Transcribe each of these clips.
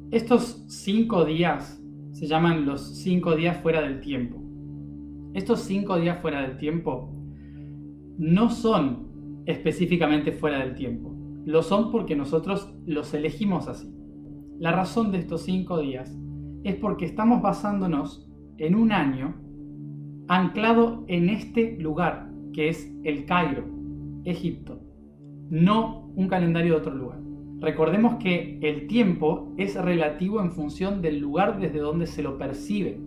Estos 5 días se llaman los 5 días fuera del tiempo. Estos 5 días fuera del tiempo no son específicamente fuera del tiempo. Lo son porque nosotros los elegimos así. La razón de estos 5 días es porque estamos basándonos en un año anclado en este lugar, que es el Cairo, Egipto, no un calendario de otro lugar. Recordemos que el tiempo es relativo en función del lugar desde donde se lo percibe.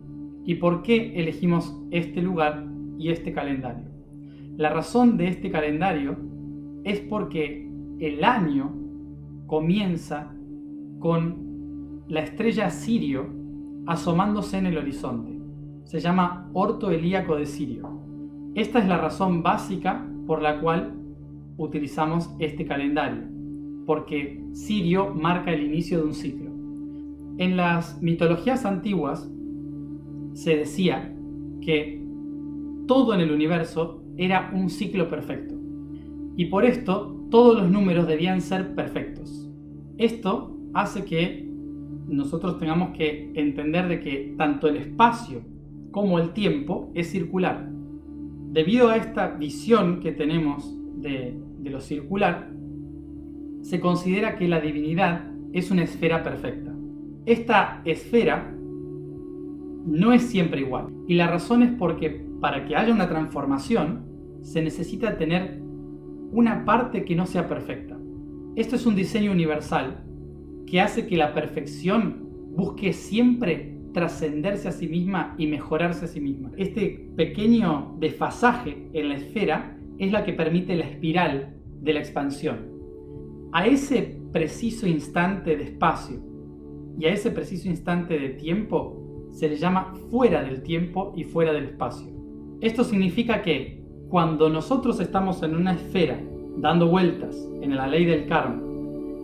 ¿Y por qué elegimos este lugar y este calendario? La razón de este calendario es porque el año comienza con la estrella Sirio asomándose en el horizonte. Se llama orto helíaco de Sirio. Esta es la razón básica por la cual utilizamos este calendario, porque Sirio marca el inicio de un ciclo. En las mitologías antiguas se decía que todo en el universo era un ciclo perfecto, y por esto todos los números debían ser perfectos. Esto hace que nosotros tengamos que entender de que tanto el espacio como el tiempo es circular. Debido a esta visión que tenemos de lo circular, se considera que la divinidad es una esfera perfecta. Esta esfera no es siempre igual, y la razón es porque para que haya una transformación se necesita tener una parte que no sea perfecta. Esto es un diseño universal que hace que la perfección busque siempre trascenderse a sí misma y mejorarse a sí misma. Este pequeño desfasaje en la esfera es la que permite la espiral de la expansión. A ese preciso instante de espacio y a ese preciso instante de tiempo se le llama fuera del tiempo y fuera del espacio. Esto significa que cuando nosotros estamos en una esfera dando vueltas en la ley del karma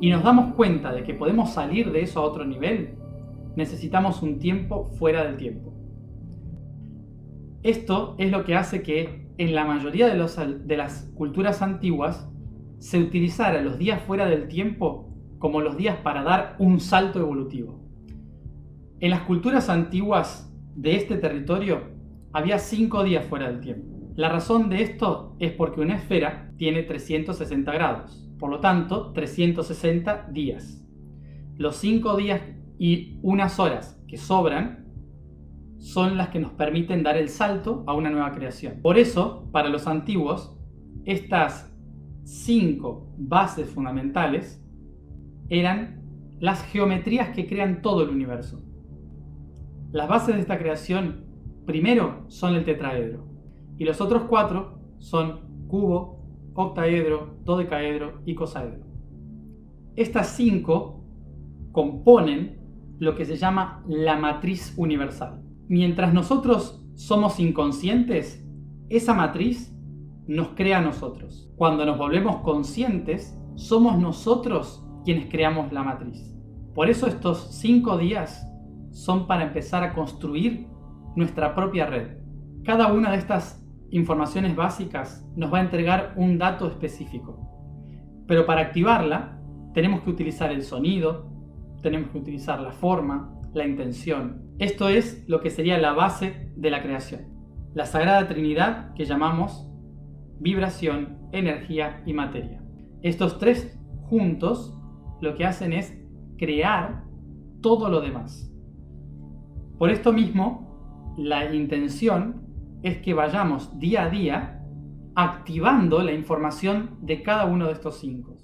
y nos damos cuenta de que podemos salir de eso a otro nivel, necesitamos un tiempo fuera del tiempo. Esto es lo que hace que en la mayoría de las culturas antiguas se utilizara los días fuera del tiempo como los días para dar un salto evolutivo. En las culturas antiguas de este territorio había 5 días fuera del tiempo. La razón de esto es porque una esfera tiene 360 grados, por lo tanto 360 días. Los 5 días y unas horas que sobran son las que nos permiten dar el salto a una nueva creación. Por eso, para los antiguos, estas 5 bases fundamentales eran las geometrías que crean todo el universo. Las bases de esta creación primero son el tetraedro y los otros 4 son cubo, octaedro, dodecaedro y cosaedro. Estas 5 componen lo que se llama la matriz universal. Mientras nosotros somos inconscientes, esa matriz nos crea a nosotros. Cuando nos volvemos conscientes, somos nosotros quienes creamos la matriz. Por eso estos 5 días son para empezar a construir nuestra propia red. Cada una de estas informaciones básicas nos va a entregar un dato específico. Pero para activarla, tenemos que utilizar el sonido, tenemos que utilizar la forma, la intención. Esto es lo que sería la base de la creación. La Sagrada Trinidad que llamamos vibración, energía y materia. Estos 3 juntos lo que hacen es crear todo lo demás. Por esto mismo, la intención es que vayamos día a día activando la información de cada uno de estos 5.